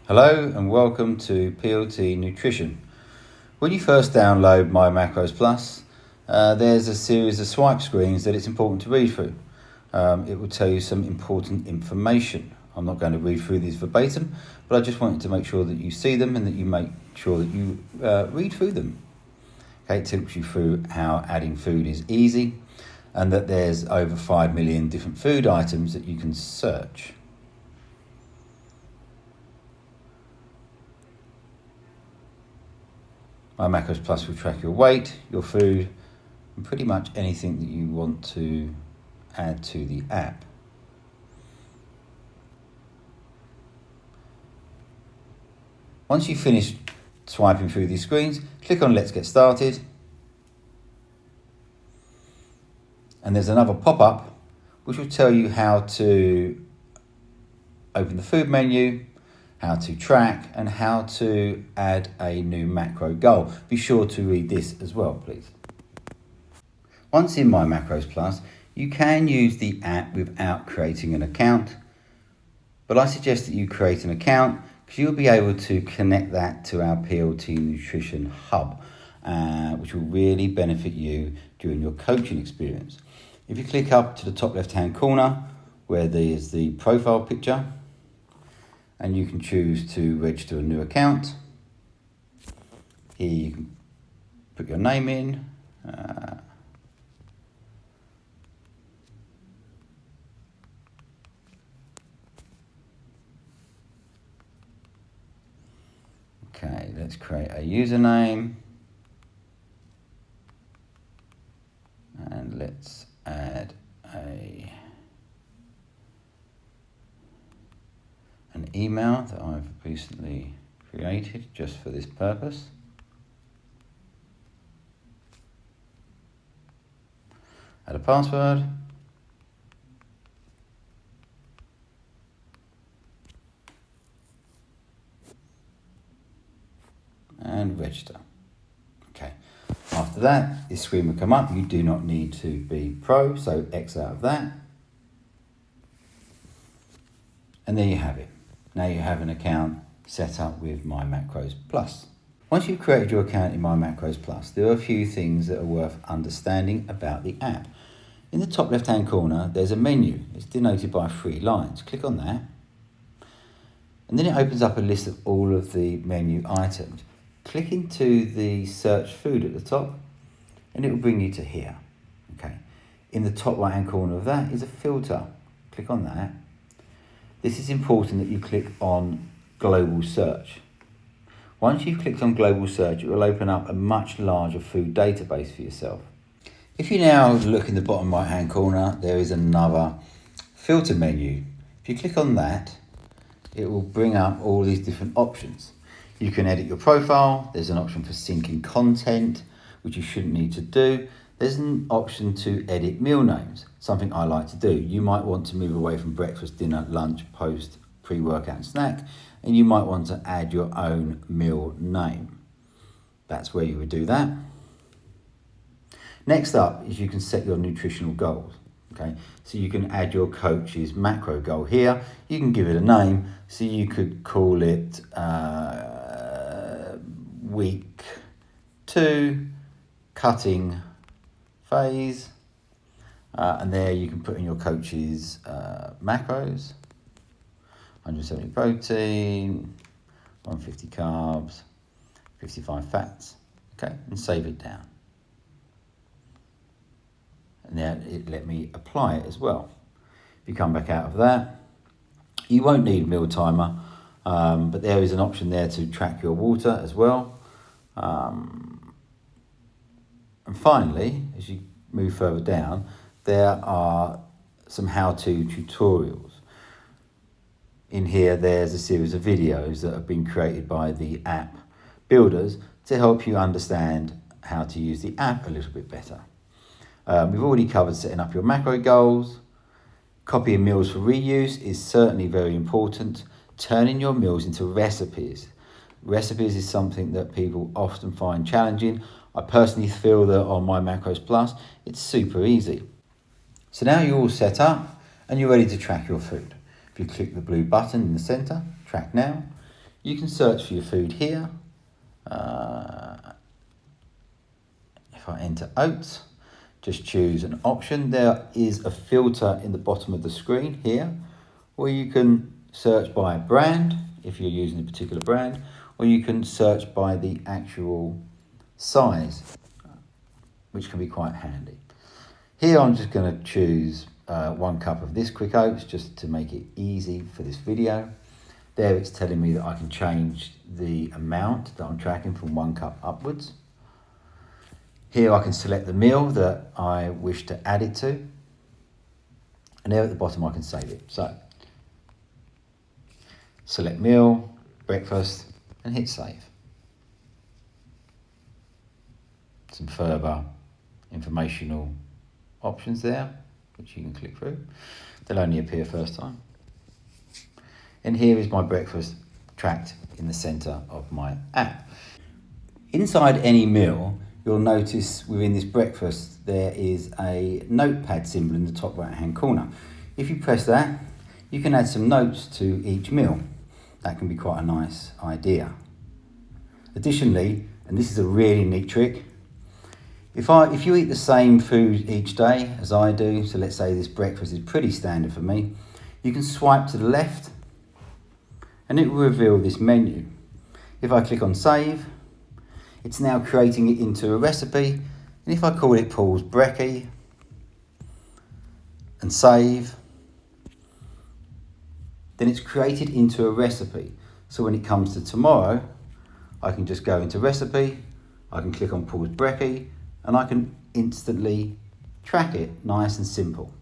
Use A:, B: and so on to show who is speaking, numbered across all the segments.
A: Hello and welcome to PLT Nutrition. When you first download MyMacros Plus, there's a series of swipe screens that it's important to read through. It will tell you some important information. I'm not going to read through these verbatim, but I just wanted to make sure that you see them and that you make sure that you read through them. Okay, it talks you through how adding food is easy and that there's over 5 million different food items that you can search. MyMacros Plus will track your weight, your food, and pretty much anything that you want to add to the app. Once you've finished swiping through these screens, click on Let's Get Started. And there's another pop-up which will tell you how to open the food menu, how to track, and how to add a new macro goal. Be sure to read this as well, please. Once in MyMacros Plus, you can use the app without creating an account, but I suggest that you create an account because you'll be able to connect that to our PLT Nutrition Hub, which will really benefit you during your coaching experience. If you click up to the top left-hand corner where there's the profile picture, and you can choose to register a new account. Here you can put your name in. Okay, let's create a username. And let's add an email that I've recently created just for this purpose. Add a password. And register. Okay. After that, this screen will come up. You do not need to be pro, so X out of that. And there you have it. Now you have an account set up with MyMacros Plus. Once you've created your account in MyMacros Plus, there are a few things that are worth understanding about the app. In the top left-hand corner, there's a menu. It's denoted by 3 lines. Click on that. And then it opens up a list of all of the menu items. Click into the search food at the top, and it will bring you to here. Okay. In the top right-hand corner of that is a filter. Click on that. This is important that you click on global search. Once you've clicked on global search, it will open up a much larger food database for yourself. If you now look in the bottom right hand corner, there is another filter menu. If you click on that, it will bring up all these different options. You can edit your profile. There's an option for syncing content, which you shouldn't need to do. There's an option to edit meal names, something I like to do. You might want to move away from breakfast, dinner, lunch, post, pre-workout and snack, and you might want to add your own meal name. That's where you would do that. Next up is you can set your nutritional goals. Okay, so you can add your coach's macro goal here. You can give it a name. So you could call it week 2 cutting phase, and there you can put in your coach's macros: 170 protein, 150 carbs, 55 fats. Okay, and save it down. And then it let me apply it as well. If you come back out of that, you won't need meal timer, but there is an option there to track your water as well. And finally, as you move further down, there are some how-to tutorials. In here, there's a series of videos that have been created by the app builders to help you understand how to use the app a little bit better. We've already covered setting up your macro goals. Copying meals for reuse is certainly very important. Turning your meals into recipes. Recipes is something that people often find challenging. I personally feel that on MyMacros Plus, it's super easy. So now you're all set up and you're ready to track your food. If you click the blue button in the center, track now, You can search for your food here. If I enter oats, just choose an option. There is a filter in the bottom of the screen here, where you can search by brand, if you're using a particular brand, or you can search by the actual size, which can be quite handy. Here I'm just going to choose 1 cup of this quick oats just to make it easy for this video. There it's telling me that I can change the amount that I'm tracking from 1 cup upwards. Here I can select the meal that I wish to add it to. And there at the bottom I can save it. So, select meal, breakfast, and hit save. Some further informational options there, which you can click through. They'll only appear first time. And here is my breakfast tracked in the center of my app. Inside any meal, you'll notice within this breakfast there is a notepad symbol in the top right hand corner. If you press that, you can add some notes to each meal. That can be quite a nice idea. Additionally, and this is a really neat trick, if you eat the same food each day as I do, so let's say this breakfast is pretty standard for me, you can swipe to the left and it will reveal this menu. If I click on save, it's now creating it into a recipe, and if I call it Paul's Brekkie and save, then it's created into a recipe. So when it comes to tomorrow, I can just go into recipe, I can click on Paul's Brekkie, and I can instantly track it, nice and simple.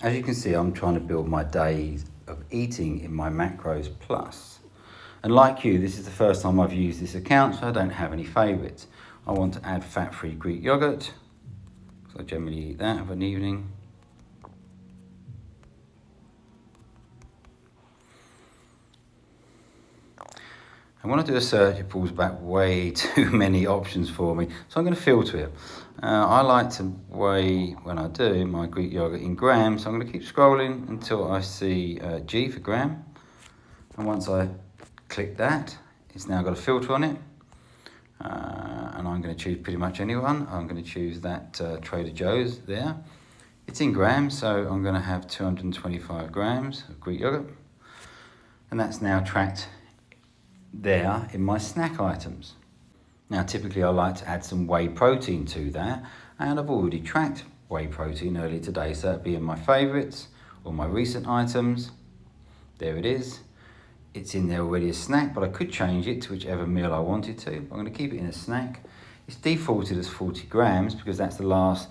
A: As you can see, I'm trying to build my days of eating in MyMacros Plus. And like you, this is the first time I've used this account, so I don't have any favourites. I want to add fat-free Greek yogurt, so I generally eat that of an evening. And when I do a search, it pulls back way too many options for me, so I'm going to filter it. I like to weigh, when I do, my Greek yogurt in grams, so I'm going to keep scrolling until I see G for gram. And once I click that, it's now got a filter on it. And I'm going to choose pretty much anyone. I'm going to choose that Trader Joe's there. It's in grams, so I'm going to have 225 grams of Greek yogurt. And that's now tracked there in my snack items. Now typically I like to add some whey protein to that, and I've already tracked whey protein earlier today, so that'd be in my favourites or my recent items. There it is. It's in there already as snack, but I could change it to whichever meal I wanted to. I'm going to keep it in a snack. It's defaulted as 40 grams because that's the last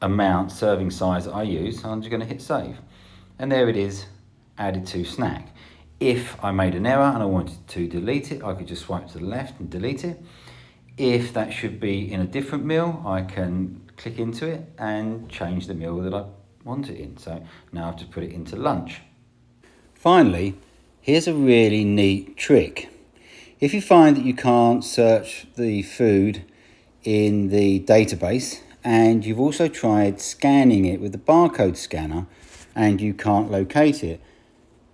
A: amount, serving size that I use, so I'm just going to hit save. And there it is, added to snack. If I made an error and I wanted to delete it, I could just swipe to the left and delete it. If that should be in a different meal, I can click into it and change the meal that I want it in. So now I've just put it into lunch. Finally, here's a really neat trick. If you find that you can't search the food in the database and you've also tried scanning it with the barcode scanner and you can't locate it,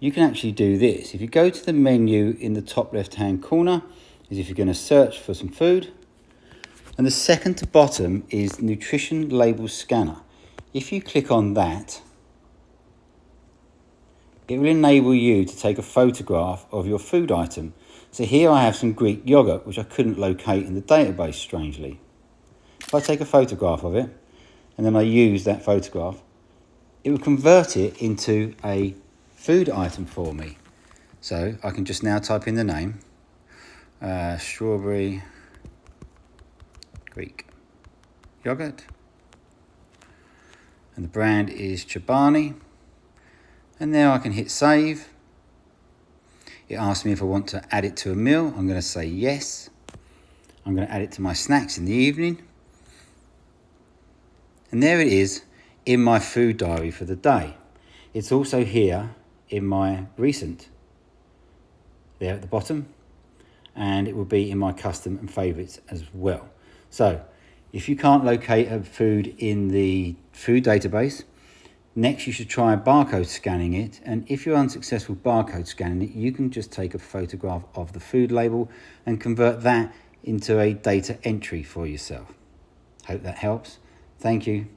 A: you can actually do this. If you go to the menu in the top left hand corner, as if you're going to search for some food, and the second to bottom is nutrition label scanner. If you click on that, it will enable you to take a photograph of your food item. So here I have some Greek yogurt, which I couldn't locate in the database, strangely. If I take a photograph of it, and then I use that photograph, it will convert it into a food item for me. So I can just now type in the name, strawberry Greek yogurt, and the brand is Chobani, and there I can hit save. It asks me if I want to add it to a meal. I'm going to say yes. I'm going to add it to my snacks in the evening, and there it is in my food diary for the day. It's also here in my recent there at the bottom, and it will be in my custom and favourites as well. So if you can't locate a food in the food database, Next, you should try barcode scanning it, and if you're unsuccessful barcode scanning it, you can just take a photograph of the food label and convert that into a data entry for yourself. Hope that helps. Thank you.